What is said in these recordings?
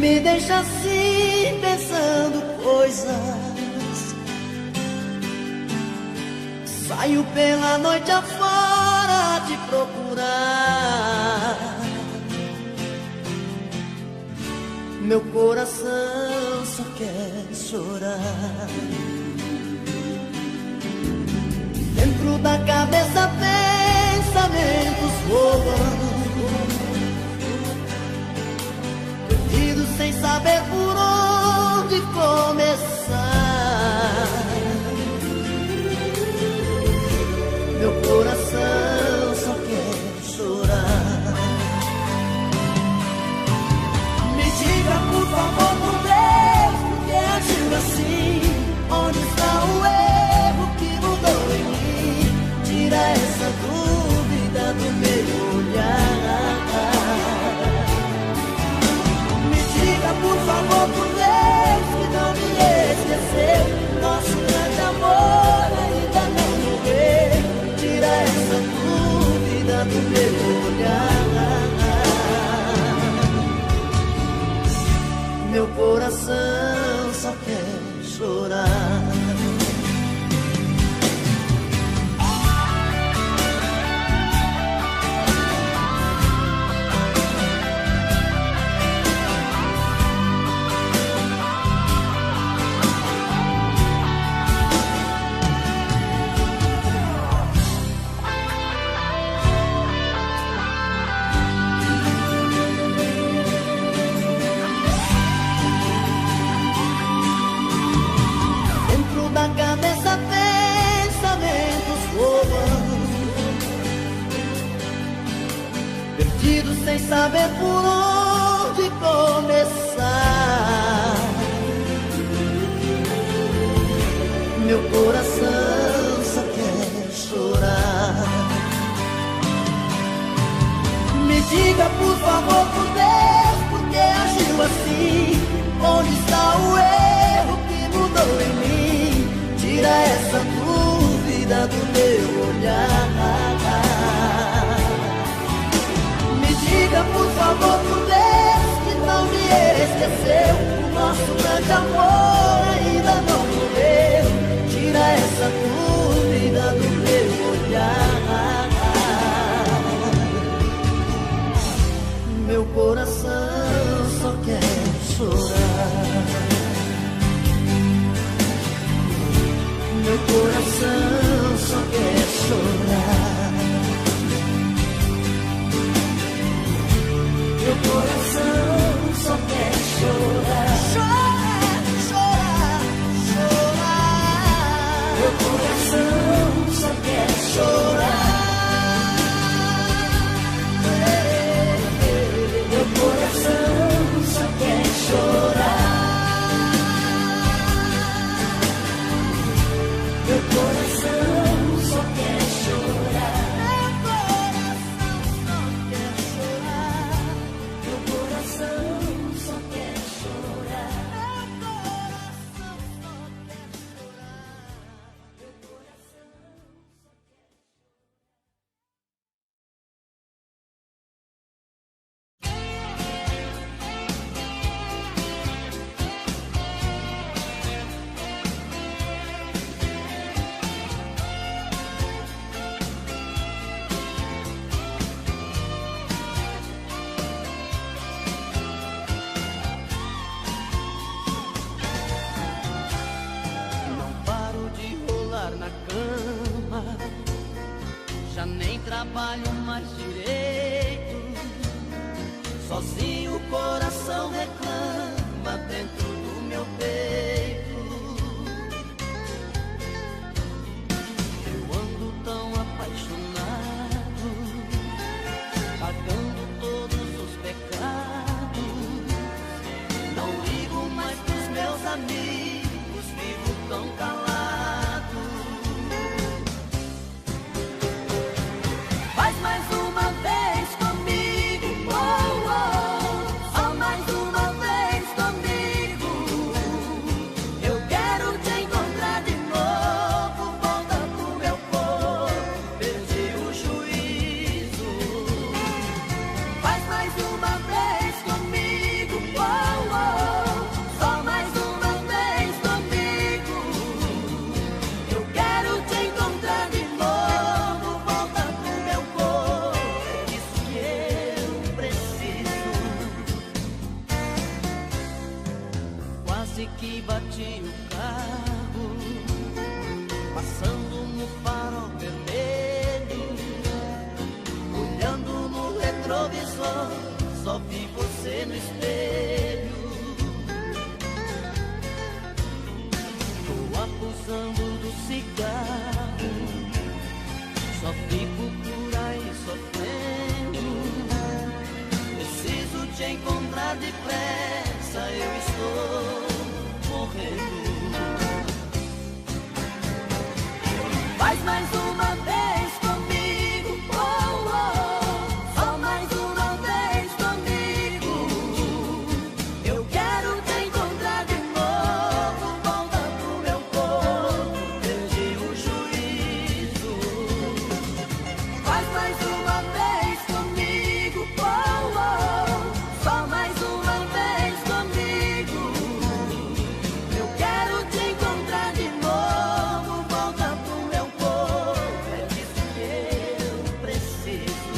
me deixa assim pensando coisas. Saio pela noite afora te procurar. Meu coração só quer chorar. Dentro da cabeça pensamentos voam, perdido sem saber por onde começar. Meu coração só quer chorar. Me diga por favor, por Deus, por que agiu assim? Onde está o erro que mudou em mim? Tira essa dúvida do meu olhar. Me diga por favor, por Deus, que não me esqueceu. Nosso grande amor ainda não morreu. Tira essa dúvida do meu olhar. Meu coração só quer chorar. Sem saber por onde começar. Meu coração só quer chorar. Me diga por favor, por Deus, por que agiu assim? Onde está o erro que mudou em mim? Tira essa dúvida do meu olhar. Diga por favor, por Deus, que não me esqueceu. O nosso grande amor ainda não morreu. Tira essa dúvida do meu olhar. Meu coração só quer chorar. Meu coração só quer chorar. Meu coração só quer chorar. Chorar, chorar, chorar. Meu coração só quer chorar. Meu coração só quer chorar. Meu coração só quer chorar. Já nem trabalho mais direito. Sozinho o coração reclama dentro do meu peito. Eu ando tão apaixonado, pagando todos os pecados. Não ligo mais pros meus amigos, vivo tão calado. Mais uma vez comigo, oh, oh. Só mais uma vez comigo. Eu quero te encontrar de novo. Volta pro meu corpo, perdi o juízo. Faz mais uma vez comigo, oh, oh. quase que bati o carro, passando no farol vermelho, olhando no retrovisor, só vi você no espelho. Tô abusando do cigarro, só fico por aí sofrendo. Preciso te encontrar depressa, eu estou morrendo. Faz mais uma vez comigo, oh, oh. Só mais uma vez comigo. Eu quero te encontrar de novo, volta pro meu corpo, perdi o juízo. Faz mais uma vez comigo, oh, oh. Só mais uma vez comigo. Eu quero te encontrar de novo, volta pro meu corpo, é disso que eu preciso.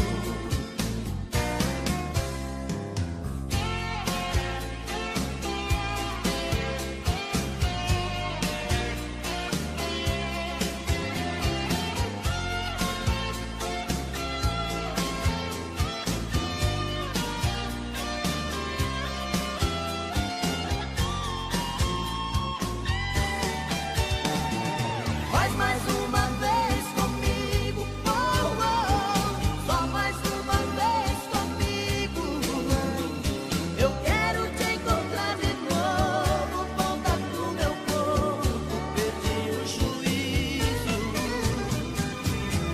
Faz mais uma vez comigo, oh, oh. Só mais uma vez comigo. Eu quero te encontrar de novo, volta pro meu corpo, perdi o juízo.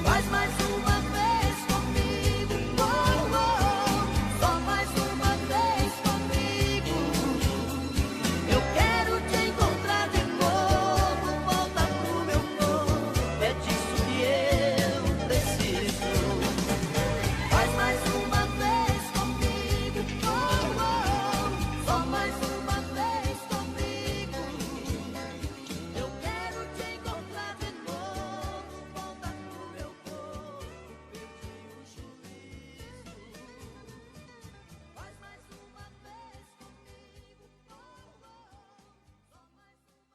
Faz mais uma vez comigo, oh, oh. Só mais uma vez comigo. Eu quero te encontrar de novo, volta pro meu corpo, é disso que eu preciso. Faz mais uma vez comigo, oh, oh. Só mais uma vez comigo. Eu quero te encontrar de novo, volta pro meu corpo, perdi o juízo. Faz mais uma vez comigo, oh, oh. Só mais uma vez.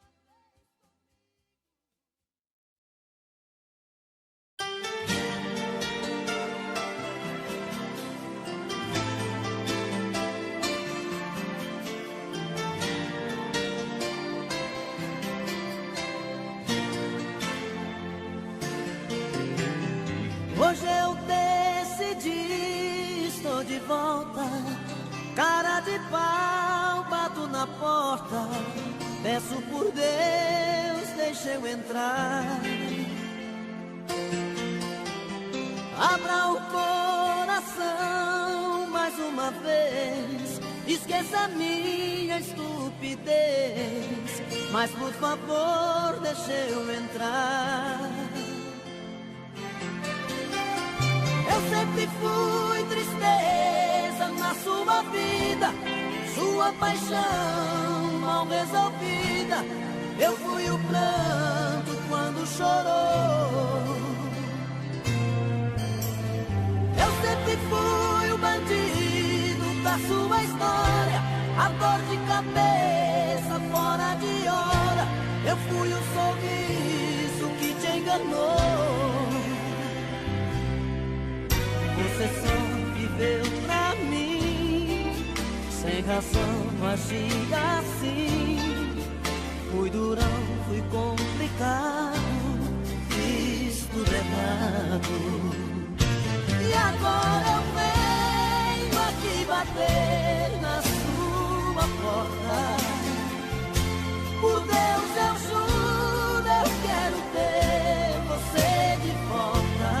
Hoje eu decidi, estou de volta. Cara de pau, bato na porta. Peço por Deus, deixa eu entrar. Abra o coração mais uma vez. Esqueça minha estupidez, mas por favor, deixa eu entrar. Eu sempre fui tristeza na sua vida, sua paixão mal resolvida. Eu fui o pranto quando chorou. Eu sempre fui o bandido da sua história, a dor de cabeça fora de hora. Eu fui o sorriso que te enganou. Você só viveu pra mim, sem razão agia assim. Fui durão, fui complicado, fiz tudo errado. E agora eu venho aqui bater na sua porta. Por Deus eu juro, eu quero ter você de volta.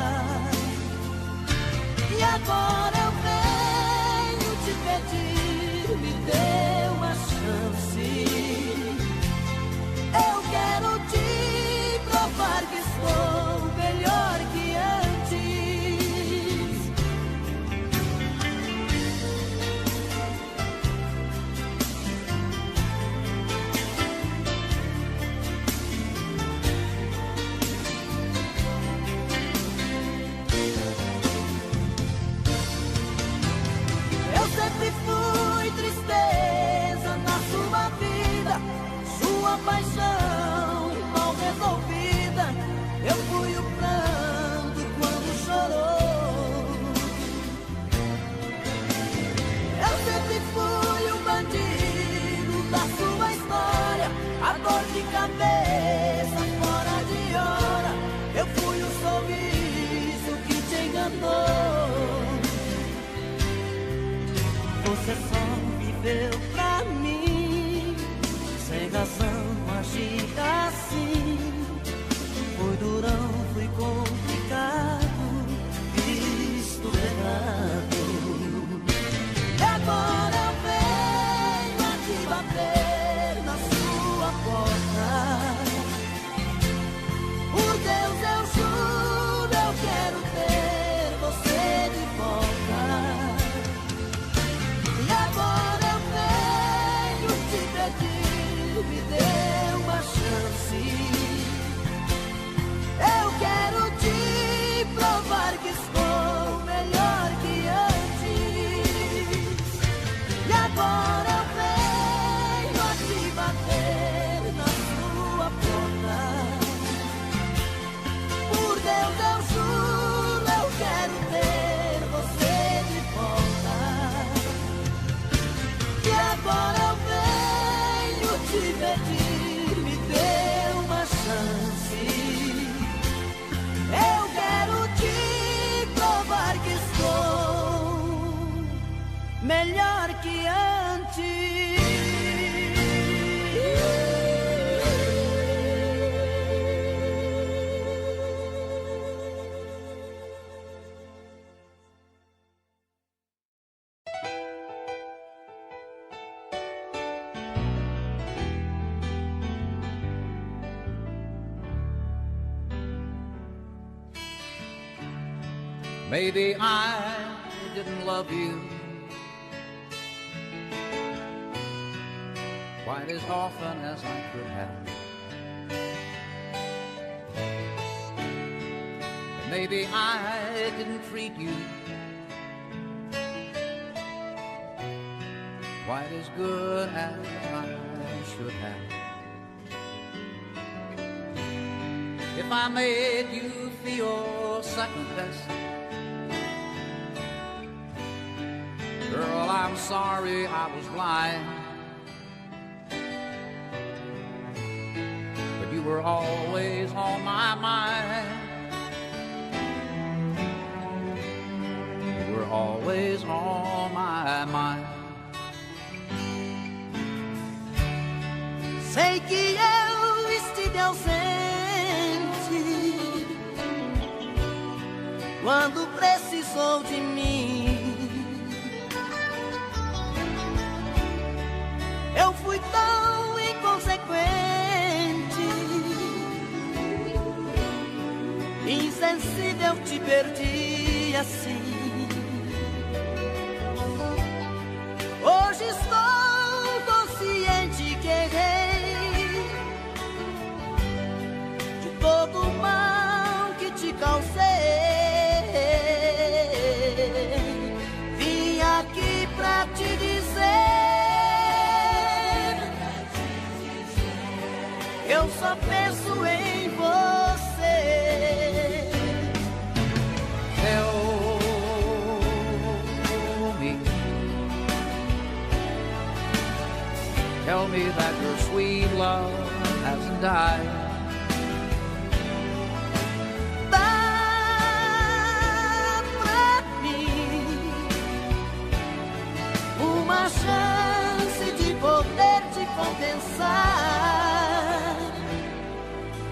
E agora eu venho te pedir, me dê uma chance. paixão mal resolvida, eu fui o pranto quando chorou. Eu sempre fui o bandido da sua história, a dor de cabeça fora de hora. Eu fui o sorriso que te enganou. Você só viveu pra mim, sem razão agita assim. Fui durão, fui complicado, visto errado. E agora eu venho aqui bater na sua porta. Por Deus eu juro, eu quero ter você de volta. E agora eu venho te pedir, me dê uma chance. Eu quero te provar que estou melhor que antes. E agora eu venho aqui bater na sua porta. Por Deus eu juro, eu quero ter você de volta. E agora eu venho te pedir, me dê uma chance. Eu quero te provar que estou melhor que antes. Maybe I didn't love you quite as often as I could have. Maybe I didn't treat you quite as good as I should have. If I made you feel second best, girl, I'm sorry I was blind. But you were always on my mind. You were always on my mind. Sei que eu estive ausente quando precisou de mim. Eu fui tão inconsequente, insensível, te perdi assim. Hoje estou consciente que errei de todo o mal que te causei. Vim aqui pra te dizer, eu só penso em você. Tell me that your sweet love hasn't died. Dá pra mim uma chance de poder te compensar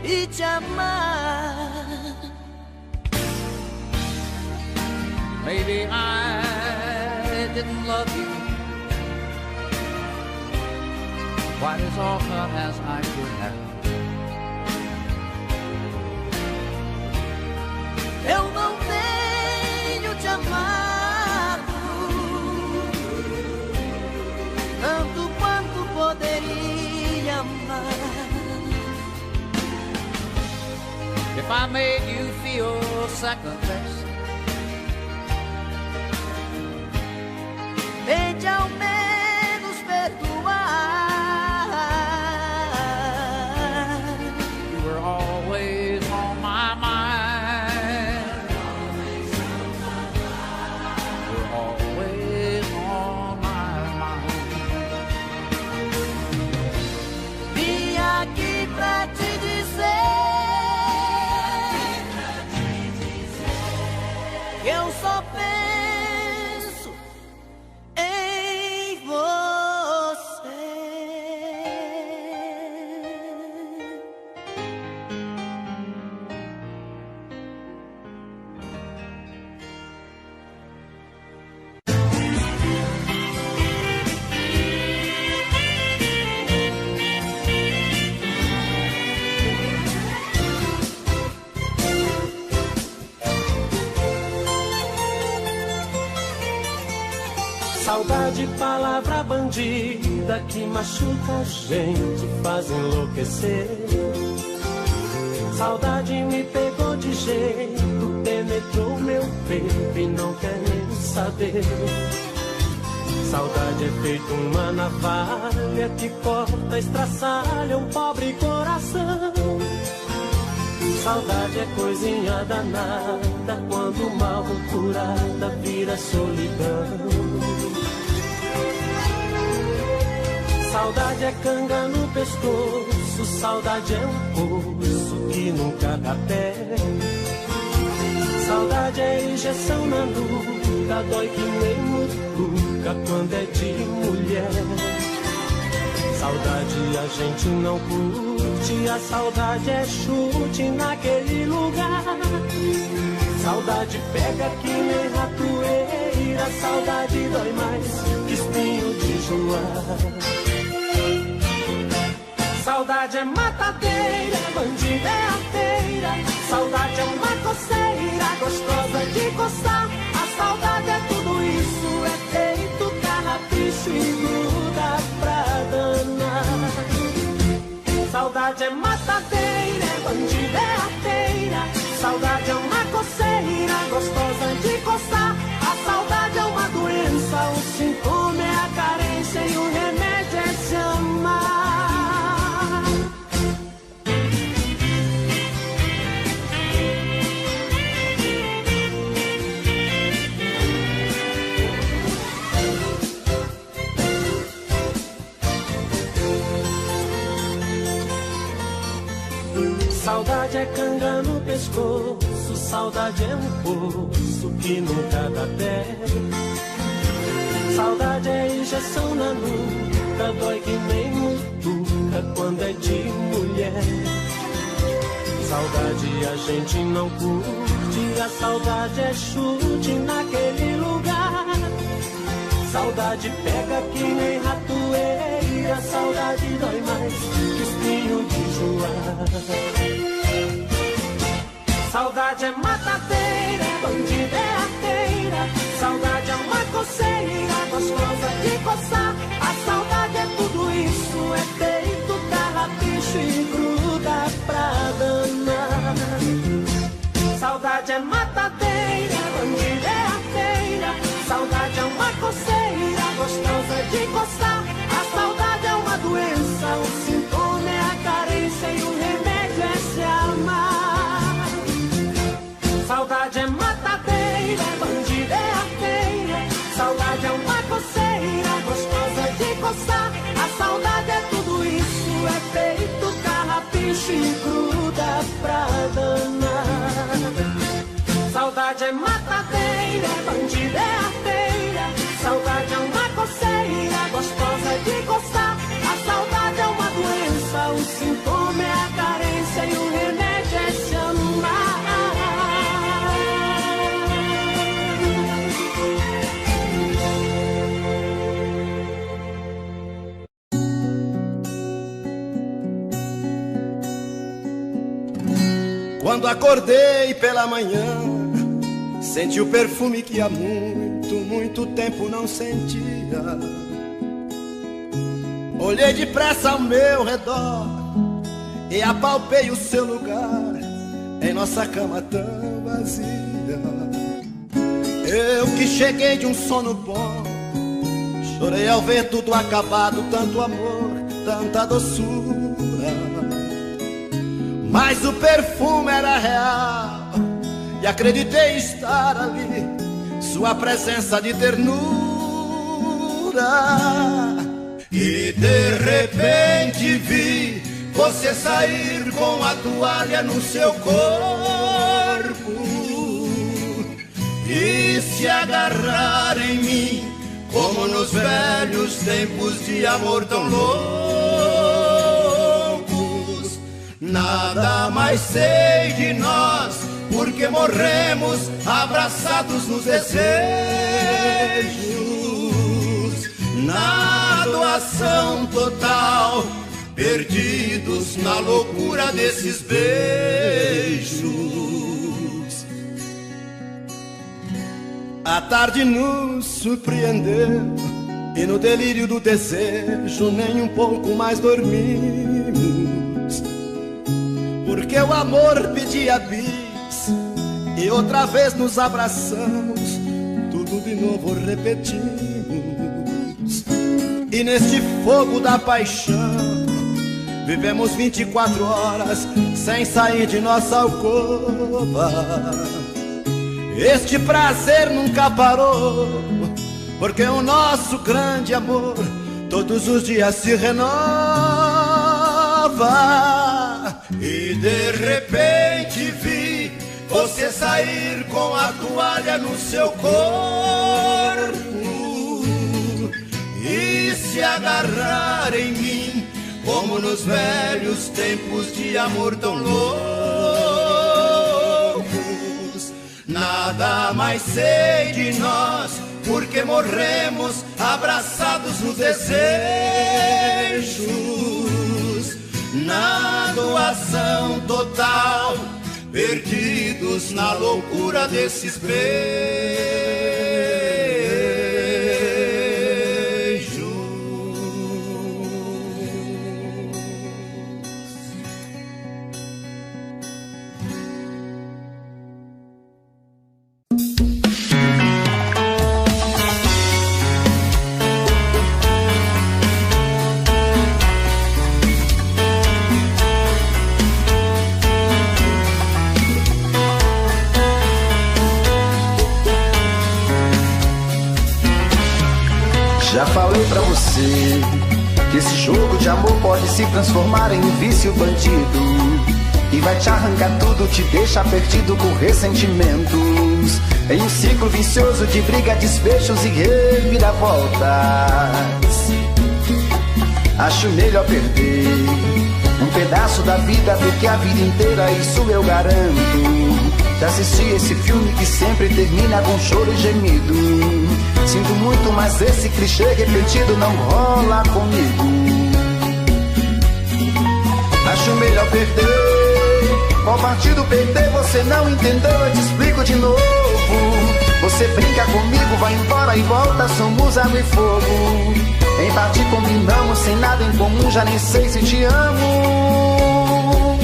e te amar. Maybe I didn't love you quite as often as I could have. Eu não tenho te amado tanto quanto poderia amar. If I made you feel second best, tente ao menos perdoar. Saudade, palavra bandida que machuca a gente, faz enlouquecer. Saudade me pegou de jeito, penetrou meu peito e não quer nem saber. Saudade é feito uma navalha que corta, estraçalha um pobre coração. Saudade é coisinha danada, quando mal curada vira solidão. Saudade é canga no pescoço, saudade é um poço que nunca dá pé. Saudade é injeção na nuca, dói que nem mutuca quando é de mulher. Saudade a gente não curte, a saudade é chute naquele lugar. Saudade pega que nem ratoeira, saudade dói mais que espinho de joar. Saudade é matadeira, bandida é arteira. Saudade é uma coceira, gostosa de coçar. A saudade é tudo isso, é feito carrapicho e gruda pra danar. Saudade é matadeira, bandida é arteira. Saudade é uma coceira, gostosa de coçar. A saudade é uma doença, o sintoma é a carência e o remédio é se amar. Saudade é canga no pescoço, saudade é um poço que nunca dá pé. Saudade é injeção na nuca, dói que nem mutuca quando é de mulher. Saudade a gente não curte, a saudade é chute naquele lugar. Saudade pega que nem ratoeira, saudade dói mais que espinho de joar. Saudade é matadeira, bandida é arteira. Saudade é uma coceira, gostosa de coçar. A saudade é tudo isso, é feito carrapicho e gruda pra danar. Saudade é matadeira, bandida é arteira. Saudade é uma coceira, gostosa de coçar. A saudade é uma doença, o sintoma é a carência e o remédio é se amar. Saudade é matadeira, bandida é arteira. Saudade é uma coceira, gostosa de coçar. A saudade é tudo isso, é feito carrapicho e gruda pra danar. Saudade é matadeira, bandida é arteira. Saudade é uma coceira, gostosa de coçar. A saudade é uma doença, o sintoma é a carência e o remédio é se amar. Quando acordei pela manhã, senti o perfume que há muito, muito tempo não sentia. Olhei depressa ao meu redor e apalpei o seu lugar em nossa cama tão vazia. Eu que cheguei de um sono bom, chorei ao ver tudo acabado, tanto amor, tanta doçura. Mas o perfume era real e acreditei estar ali, sua presença de ternura. E de repente vi você sair com a toalha no seu corpo e se agarrar em mim, como nos velhos tempos de amor tão loucos. Nada mais sei de nós, porque morremos abraçados nos desejos, na doação total, perdidos na loucura desses beijos. A tarde nos surpreendeu E no delírio do desejo nem um pouco mais dormimos, porque o amor pedia bis e outra vez nos abraçamos, tudo de novo repetimos. E neste fogo da paixão vivemos 24 horas sem sair de nossa alcova. Este prazer nunca parou, porque o nosso grande amor todos os dias se renova. E de repente vi você sair com a toalha no seu corpo e se agarrar em mim, como nos velhos tempos de amor tão loucos. Nada mais sei de nós, porque morremos abraçados nos desejos, na doação total, perdidos na loucura desses beijos. Já falei pra você que esse jogo de amor pode se transformar em um vício bandido, e vai te arrancar tudo, te deixar perdido com ressentimentos, em um ciclo vicioso de briga, desfechos e reviravoltas. Acho melhor perder um pedaço da vida do que a vida inteira, isso eu garanto. Já assisti esse filme que sempre termina com choro e gemido. Sinto muito, mas esse clichê repetido não rola comigo. Acho melhor perder. Qual partido perder? Você não entendeu, eu te explico de novo. Você brinca comigo, vai embora e volta, somos água e fogo. Em parte combinamos, sem nada em comum, já nem sei se te amo.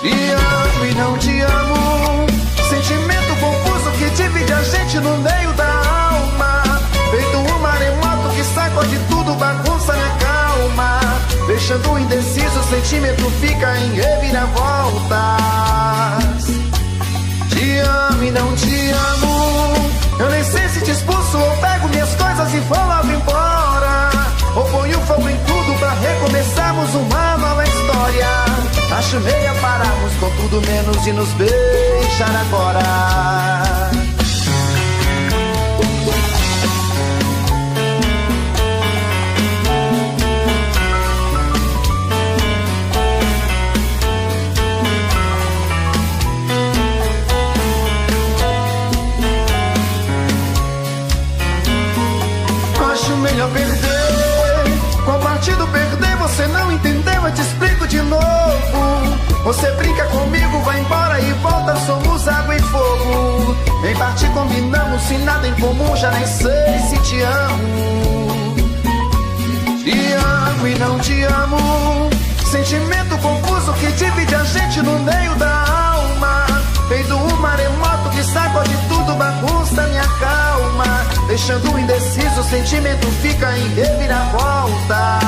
Te amo e não te amo, sentimento confuso que divide a gente no meio da alma. Feito um maremoto que sacode tudo, bagunça minha calma. Deixando indeciso, o sentimento fica em reviravoltas. Te amo e não te amo, eu nem sei se te expulso ou pego minhas coisas e vou logo embora, ou ponho fogo em tudo pra recomeçarmos uma nova história. Acho melhor pararmos com tudo menos de nos beijar agora. Acho melhor perder. Qual partido perder? Você não entendeu, eu te explico de novo. Você brinca comigo, vai embora e volta, somos água e fogo. Em parte combinamos, sem nada em comum, já nem sei se te amo. Te amo e não te amo, sentimento confuso que divide a gente no meio da alma. Feito um maremoto que sacode tudo, bagunça minha calma. Deixando indeciso, o sentimento fica em reviravoltas.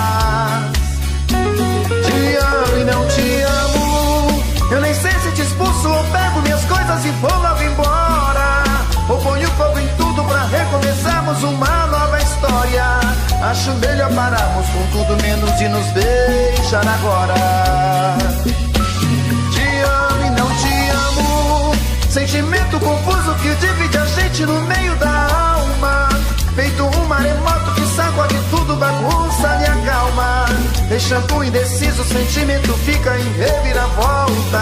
Te amo e não te amo, eu nem sei se te expulso ou pego minhas coisas e vou logo embora, ou ponho fogo em tudo pra recomeçarmos uma nova história. Acho melhor pararmos com tudo menos de nos beijar agora. Te amo e não te amo, sentimento confuso que divide a gente no meio da alma. Feito um maremoto que sacode tudo, bagunça minha calma. Deixando indeciso, o sentimento fica em reviravoltas.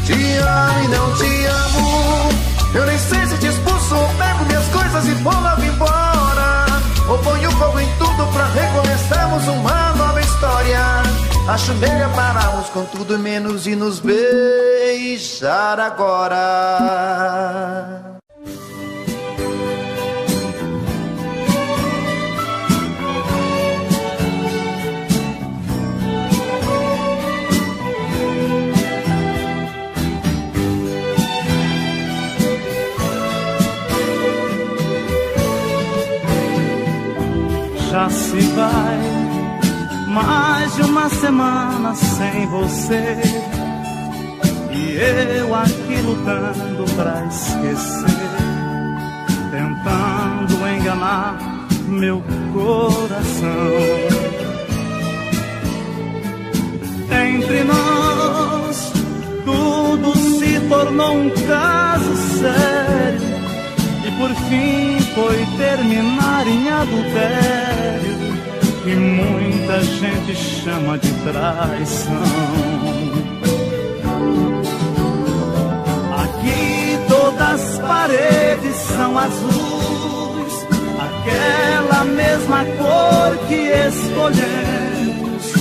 Te amo e não te amo, eu nem sei se te expulso ou pego minhas coisas e vou logo embora, ou ponho fogo em tudo pra recomeçarmos uma nova história. Acho melhor pararmos com tudo menos e nos beijar agora. se vai, mais de uma semana sem você, e eu aqui lutando pra esquecer, tentando enganar meu coração. Entre nós tudo se tornou um caso sério, e por fim foi terminar em adultério, que muita gente chama de traição. Aqui todas as paredes são azuis, aquela mesma cor que escolhemos,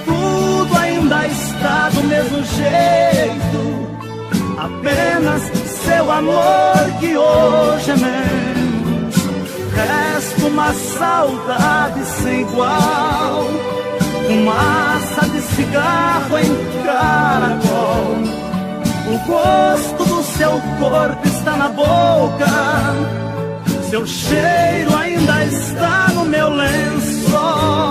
tudo ainda está do mesmo jeito, apenas seu amor que hoje é menos. Resta uma saudade sem igual, fumaça de cigarro em caracol. O gosto do seu corpo está na boca, seu cheiro ainda está no meu lençol.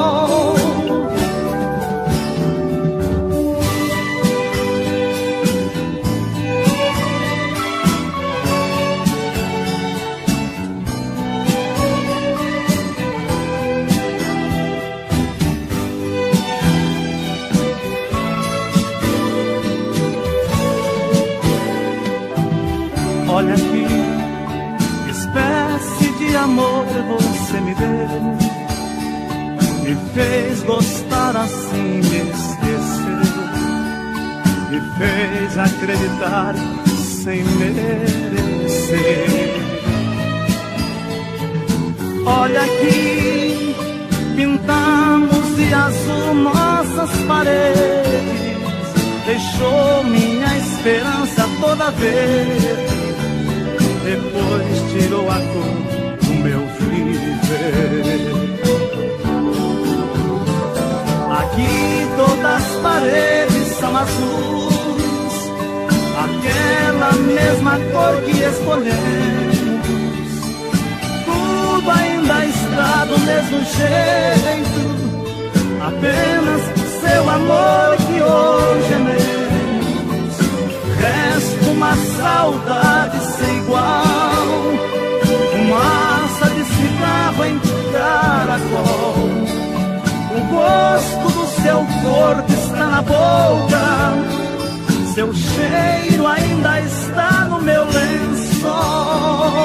Olha aqui, que espécie de amor você me deu, me fez gostar assim, me esqueceu, me fez acreditar sem merecer. Olha aqui, pintamos de azul nossas paredes, deixou minha esperança toda verde, depois tirou a cor do meu viver. Aqui todas as paredes são azuis, aquela mesma cor que escolhemos, tudo ainda está do mesmo jeito, apenas seu amor que hoje é meu. Resta uma saudade sem igual, fumaça de cigarro em caracol. O gosto do seu corpo está na boca, seu cheiro ainda está no meu lençol.